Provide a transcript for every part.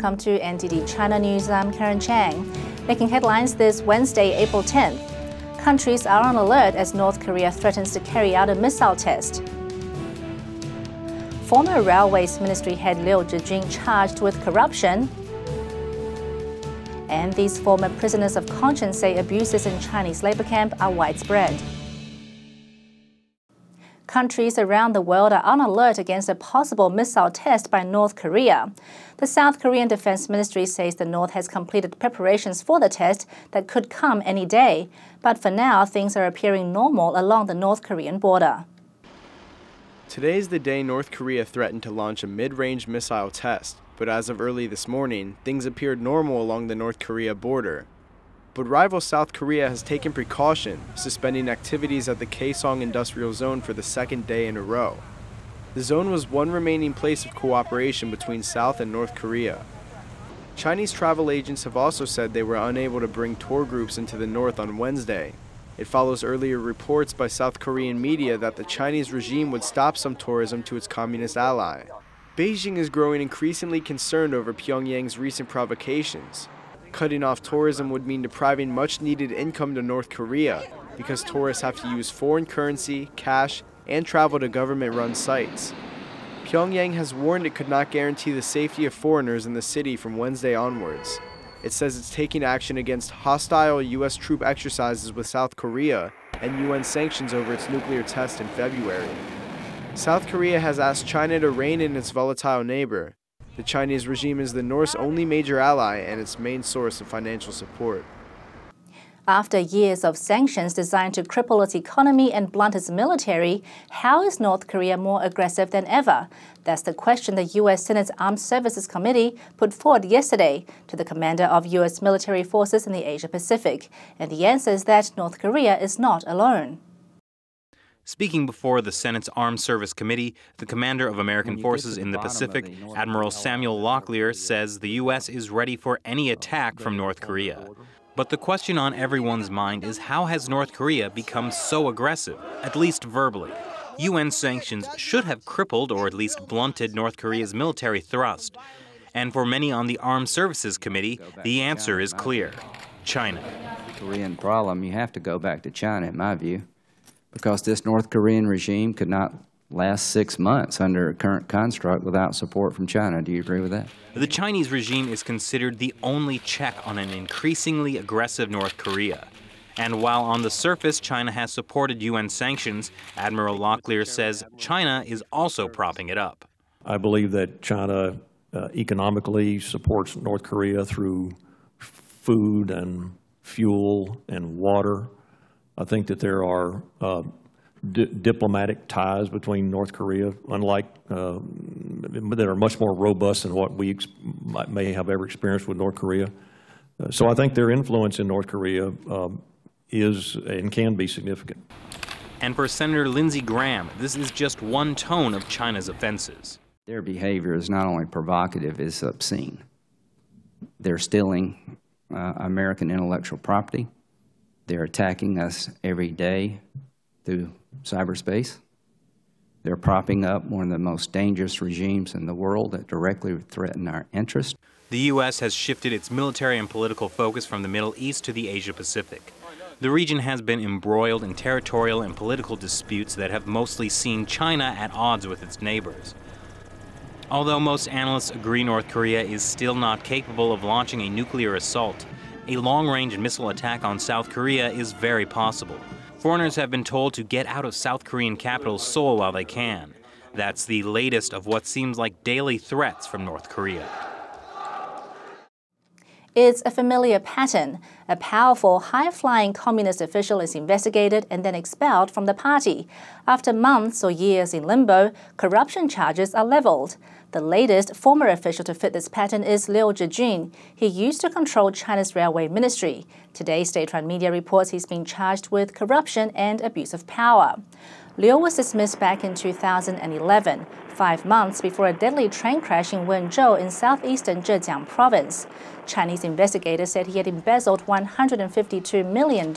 welcome to NTD China News. I'm Karen Chang. Making headlines this Wednesday, April 10th. Countries are on alert as North Korea threatens to carry out a missile test. Former Railways Ministry head Liu Zhijun charged with corruption. And these former prisoners of conscience say abuses in Chinese labor camp are widespread. Countries around the world are on alert against a possible missile test by North Korea. The South Korean Defense Ministry says the North has completed preparations for the test that could come any day. But for now, things are appearing normal along the North Korean border. Today is the day North Korea threatened to launch a mid-range missile test. But as of early this morning, things appeared normal along the North Korea border. But rival South Korea has taken precaution, suspending activities at the Kaesong Industrial Zone for the second day in a row. The zone was one remaining place of cooperation between South and North Korea. Chinese travel agents have also said they were unable to bring tour groups into the north on Wednesday. It follows earlier reports by South Korean media that the Chinese regime would stop some tourism to its communist ally. Beijing is growing increasingly concerned over Pyongyang's recent provocations. Cutting off tourism would mean depriving much-needed income to North Korea because tourists have to use foreign currency, cash, and travel to government-run sites. Pyongyang has warned it could not guarantee the safety of foreigners in the city from Wednesday onwards. It says it's taking action against hostile U.S. troop exercises with South Korea and UN sanctions over its nuclear test in February. South Korea has asked China to rein in its volatile neighbor. The Chinese regime is the North's only major ally and its main source of financial support. After years of sanctions designed to cripple its economy and blunt its military, how is North Korea more aggressive than ever? That's the question the U.S. Senate's Armed Services Committee put forward yesterday to the commander of U.S. military forces in the Asia-Pacific. And the answer is that North Korea is not alone. Speaking before the Senate's Armed Service Committee, the commander of American forces in the Pacific, Admiral Samuel Locklear, says the U.S. is ready for any attack from North Korea. But the question on everyone's mind is how has North Korea become so aggressive, at least verbally? UN sanctions should have crippled or at least blunted North Korea's military thrust. And for many on the Armed Services Committee, the answer is clear: China. The Korean problem, you have to go back to China, in my view, because this North Korean regime could not last 6 months under a current construct without support from China. Do you agree with that? The Chinese regime is considered the only check on an increasingly aggressive North Korea. And while on the surface China has supported UN sanctions, Admiral Locklear says China is also propping it up. I believe that China economically supports North Korea through food and fuel and water. I think that there are diplomatic ties between North Korea, unlike that are much more robust than what we may have ever experienced with North Korea. So I think their influence in North Korea is and can be significant. And for Senator Lindsey Graham, this is just one tone of China's offenses. Their behavior is not only provocative, it's obscene. They're stealing American intellectual property. They're attacking us every day through cyberspace. They're propping up one of the most dangerous regimes in the world that directly threaten our interests. The U.S. has shifted its military and political focus from the Middle East to the Asia-Pacific. The region has been embroiled in territorial and political disputes that have mostly seen China at odds with its neighbors. Although most analysts agree North Korea is still not capable of launching a nuclear assault, a long-range missile attack on South Korea is very possible. Foreigners have been told to get out of South Korean capital Seoul while they can. That's the latest of what seems like daily threats from North Korea. It's a familiar pattern. A powerful, high-flying communist official is investigated and then expelled from the party. After months or years in limbo, corruption charges are leveled. The latest former official to fit this pattern is Liu Zhijun. He used to control China's railway ministry. Today, state-run media reports he's been charged with corruption and abuse of power. Liu was dismissed back in 2011, 5 months before a deadly train crash in Wenzhou in southeastern Zhejiang Province. Chinese investigators said he had embezzled $152 million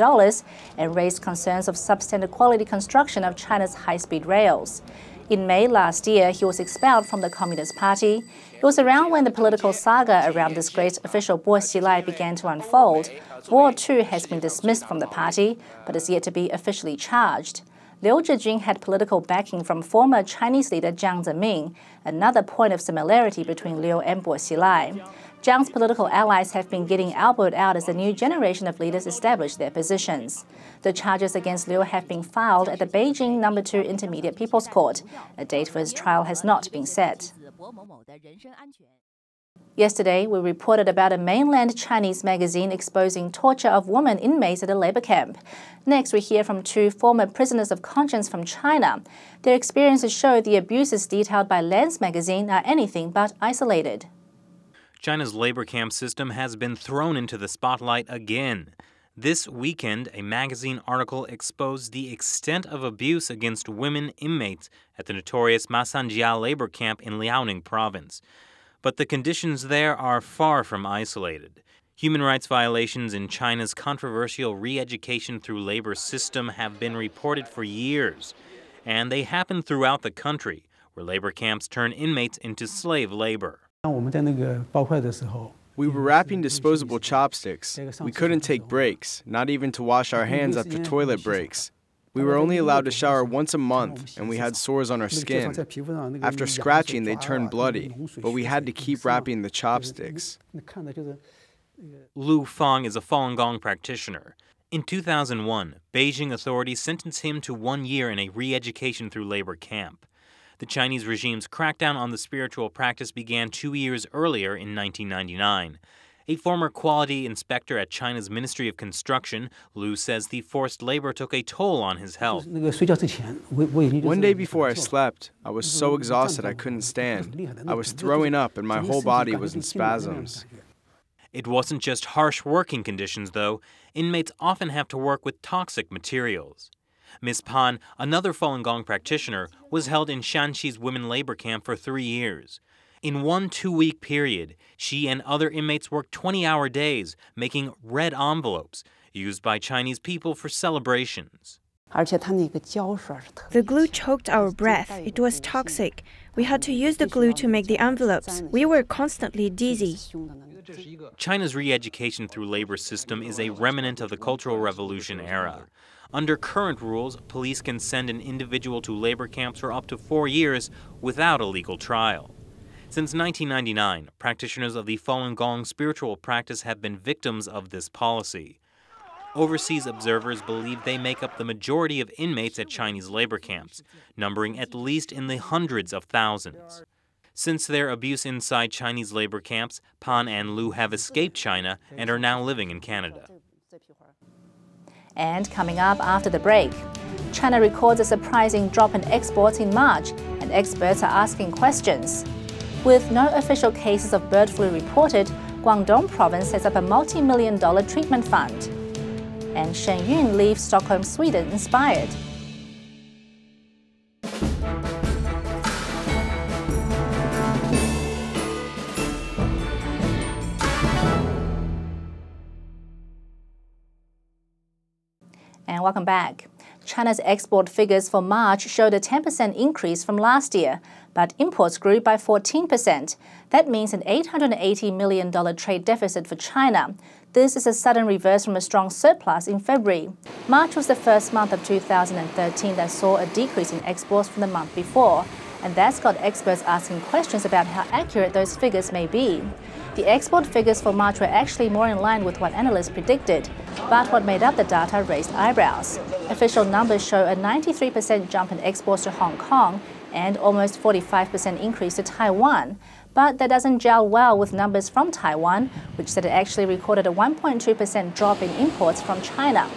and raised concerns of substandard quality construction of China's high-speed rails. In May last year, he was expelled from the Communist Party. It was around when the political saga around this great official Bo Xilai began to unfold. Bo too has been dismissed from the party, but is yet to be officially charged. Liu Zhijun had political backing from former Chinese leader Jiang Zemin, another point of similarity between Liu and Bo Xilai. Jiang's political allies have been getting elbowed out as a new generation of leaders establish their positions. The charges against Liu have been filed at the Beijing No. 2 Intermediate People's Court. A date for his trial has not been set. Yesterday, we reported about a mainland Chinese magazine exposing torture of women inmates at a labor camp. Next, we hear from two former prisoners of conscience from China. Their experiences show the abuses detailed by Lens magazine are anything but isolated. China's labor camp system has been thrown into the spotlight again. This weekend, a magazine article exposed the extent of abuse against women inmates at the notorious Masanjia Labor Camp in Liaoning Province. But the conditions there are far from isolated. Human rights violations in China's controversial re-education through labor system have been reported for years, and they happen throughout the country, where labor camps turn inmates into slave labor. We were wrapping disposable chopsticks. We couldn't take breaks, not even to wash our hands after toilet breaks. We were only allowed to shower once a month, and we had sores on our skin. After scratching, they turned bloody, but we had to keep wrapping the chopsticks. Lu Fang is a Falun Gong practitioner. In 2001, Beijing authorities sentenced him to 1 year in a re-education through labor camp. The Chinese regime's crackdown on the spiritual practice began 2 years earlier in 1999. A former quality inspector at China's Ministry of Construction, Liu says the forced labor took a toll on his health. One day before I slept, I was so exhausted I couldn't stand. I was throwing up and my whole body was in spasms. It wasn't just harsh working conditions, though. Inmates often have to work with toxic materials. Ms. Pan, another Falun Gong practitioner, was held in Shanxi's women labor camp for 3 years. In one 2-week period, she and other inmates worked 20-hour days, making red envelopes used by Chinese people for celebrations. The glue choked our breath. It was toxic. We had to use the glue to make the envelopes. We were constantly dizzy. China's re-education through labor system is a remnant of the Cultural Revolution era. Under current rules, police can send an individual to labor camps for up to 4 years without a legal trial. Since 1999, practitioners of the Falun Gong spiritual practice have been victims of this policy. Overseas observers believe they make up the majority of inmates at Chinese labor camps, numbering at least in the hundreds of thousands. Since their abuse inside Chinese labor camps, Pan and Liu have escaped China and are now living in Canada. And coming up after the break, China records a surprising drop in exports in March, and experts are asking questions. With no official cases of bird flu reported, Guangdong Province sets up a multi-million-dollar treatment fund. And Shen Yun leaves Stockholm, Sweden, inspired. And welcome back. China's export figures for March showed a 10% increase from last year, but imports grew by 14%. That means an $880 million trade deficit for China. This is a sudden reverse from a strong surplus in February. March was the first month of 2013 that saw a decrease in exports from the month before, and that's got experts asking questions about how accurate those figures may be. The export figures for March were actually more in line with what analysts predicted, but what made up the data raised eyebrows. Official numbers show a 93% jump in exports to Hong Kong and almost 45% increase to Taiwan. But that doesn't gel well with numbers from Taiwan, which said it actually recorded a 1.2% drop in imports from China.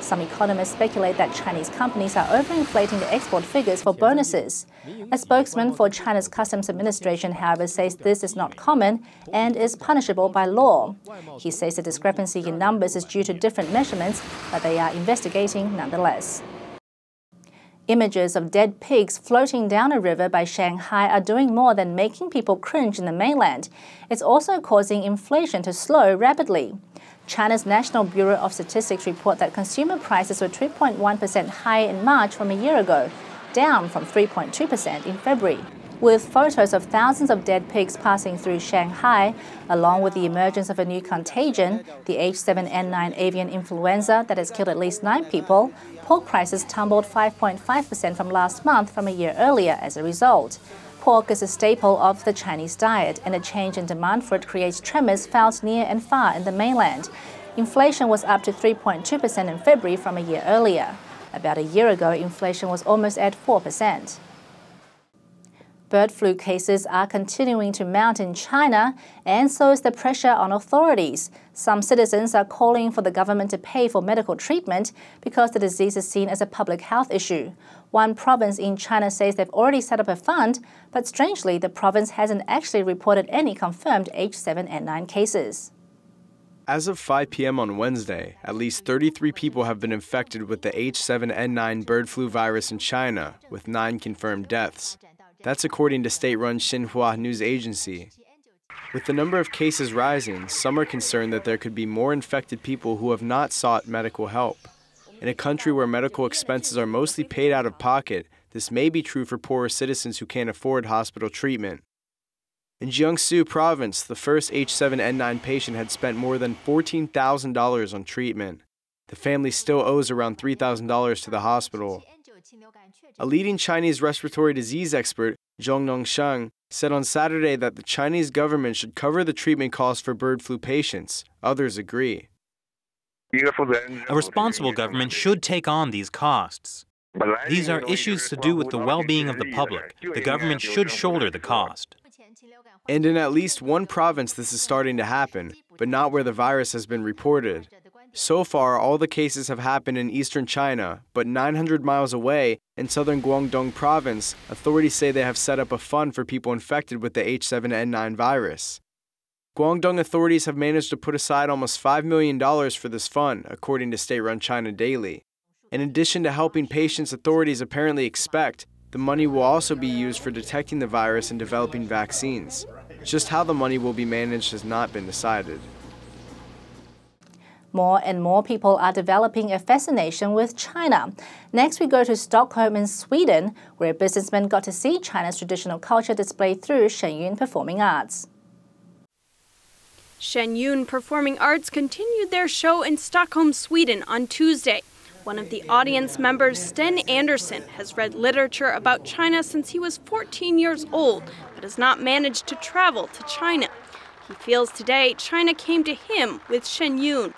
Some economists speculate that Chinese companies are overinflating the export figures for bonuses. A spokesman for China's Customs Administration, however, says this is not common and is punishable by law. He says the discrepancy in numbers is due to different measurements, but they are investigating nonetheless. Images of dead pigs floating down a river by Shanghai are doing more than making people cringe in the mainland. It's also causing inflation to slow rapidly. China's National Bureau of Statistics report that consumer prices were 3.1% higher in March from a year ago, down from 3.2% in February. with photos of thousands of dead pigs passing through Shanghai, along with the emergence of a new contagion, the H7N9 avian influenza that has killed at least 9 people. Pork prices tumbled 5.5% from last month from a year earlier as a result. Pork is a staple of the Chinese diet, and a change in demand for it creates tremors felt near and far in the mainland. Inflation was up to 3.2% in February from a year earlier. About a year ago, inflation was almost at 4%. Bird flu cases are continuing to mount in China, and so is the pressure on authorities. Some citizens are calling for the government to pay for medical treatment because the disease is seen as a public health issue. One province in China says they've already set up a fund, but strangely, the province hasn't actually reported any confirmed H7N9 cases. As of 5 p.m. on Wednesday, at least 33 people have been infected with the H7N9 bird flu virus in China, with 9 confirmed deaths. That's according to state-run Xinhua news agency. With the number of cases rising, some are concerned that there could be more infected people who have not sought medical help. In a country where medical expenses are mostly paid out of pocket, this may be true for poorer citizens who can't afford hospital treatment. In Jiangsu Province, the first H7N9 patient had spent more than $14,000 on treatment. The family still owes around $3,000 to the hospital. A leading Chinese respiratory disease expert, Zhong Nanshan, said on Saturday that the Chinese government should cover the treatment costs for bird flu patients. Others agree. A responsible government should take on these costs. These are issues to do with the well-being of the public. The government should shoulder the cost. And in at least one province this is starting to happen, but not where the virus has been reported. So far, all the cases have happened in eastern China, but 900 miles away, in southern Guangdong Province, authorities say they have set up a fund for people infected with the H7N9 virus. Guangdong authorities have managed to put aside almost $5 million for this fund, according to state-run China Daily. In addition to helping patients, authorities apparently expect, the money will also be used for detecting the virus and developing vaccines. Just how the money will be managed has not been decided. More and more people are developing a fascination with China. Next, we go to Stockholm in Sweden, where businessmen got to see China's traditional culture displayed through Shenyun Performing Arts. Shenyun Performing Arts continued their show in Stockholm, Sweden on Tuesday. One of the audience members, Sten Anderson, has read literature about China since he was 14 years old, but has not managed to travel to China. He feels today China came to him with Shenyun.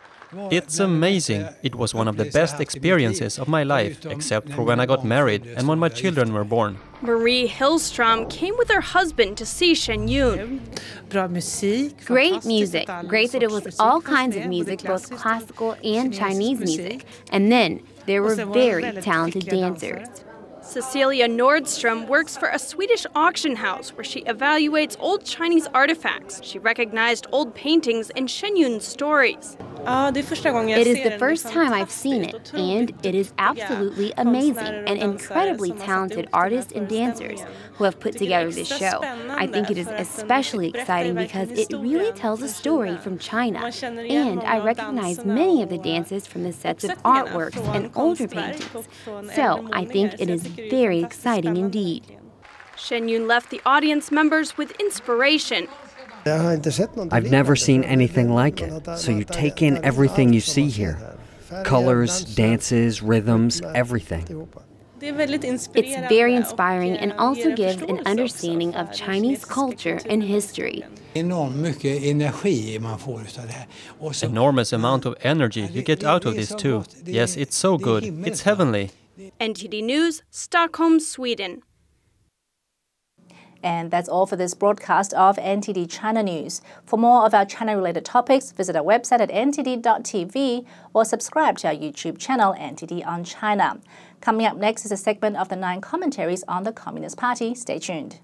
It's amazing. It was one of the best experiences of my life, except for when I got married and when my children were born. Marie Hillstrom came with her husband to see Shenyun. Great music. Great that it was all kinds of music, both classical and Chinese music. And then there were very talented dancers. Cecilia Nordstrom works for a Swedish auction house where she evaluates old Chinese artifacts. She recognized old paintings in Shenyun's stories. It is the first time I've seen it, and it is absolutely amazing. And incredibly talented artists and dancers who have put together this show. I think it is especially exciting because it really tells a story from China. And I recognize many of the dances from the sets of artworks and older paintings. So I think it is very exciting indeed. Shenyun left the audience members with inspiration. I've never seen anything like it, so you take in everything you see here. Colors, dances, rhythms, everything. It's very inspiring and also gives an understanding of Chinese culture and history. Enormous amount of energy you get out of this too. Yes, it's so good. It's heavenly. NTD News, Stockholm, Sweden. And that's all for this broadcast of NTD China News. For more of our China-related topics, visit our website at ntd.tv or subscribe to our YouTube channel, NTDonChina. Coming up next is a segment of the 9 commentaries on the Communist Party. Stay tuned.